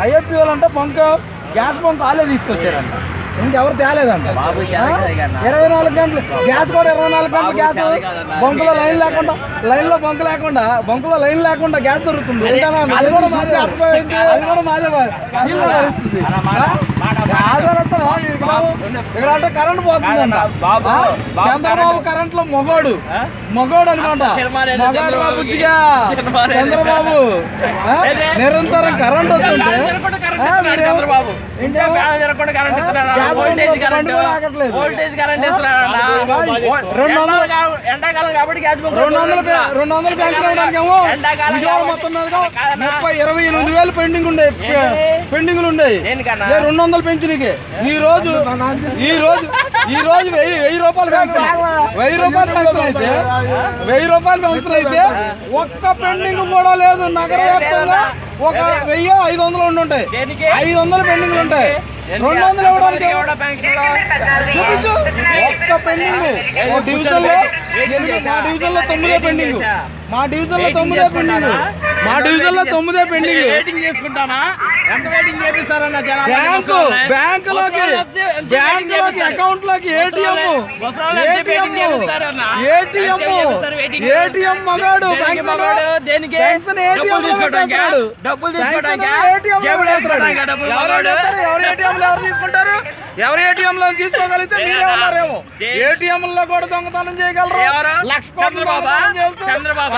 IFT వాళ్ళు అంటే bunk gas bunk వాళ్ళే తీసుకొచ్చారంట, ఇంకెవరు తేలేదంట. 24 గంటలు గ్యాస్ కూడా 24 గంటలు గ్యాస్ బంకులో లైన్ లేకుండా బంకులో లైన్ లేకుండా గ్యాస్ దొరుకుతుంది. అది కూడా మాదే పరిస్థితి. ఇక్కడ అంటే కరెంట్ పోతుందంట. చంద్రబాబు కరెంట్ లో మొగోడు అనమాట. చంద్రబాబు నిరంతరం కరెంట్ వస్తుంటే ఎండాకాలం కాబట్టి 200 28,000 పెండింగ్లు ఉండేవి. 200 పెంచినకి ఈ రోజు 1000 రూపాయలు పెన్షన్ అయితే 1000 అయితే ఒక్క పెండింగ్ కూడా లేదు. నగర వ్యాప్తంగా ఒక 1500 ఉండుంటాయి, 500 పెండింగ్లు ఉంటాయి. 200 ఇవ్వడానికి చూపించు. ఒక్క పెండింగ్ డివిజన్లో 9 పెండింగ్. మా డివిజన్లో 9 పెండింగ్. వెయిటింగ్ చేసుకుంటానా? ఎంత వెయిటింగ్ చేపిస్తారన్న బ్యాంకులోకి అకౌంట్ లోకి ఏటీఎం మగాడు ఎవరు ఏటీఎం లో తీసుకోగలిగితే మీరే ఉన్నారేమో. ఏటీఎం లో కూడా దొంగతనం చేయగలరు. 1,00,000 కోట్లు చంద్రబాబు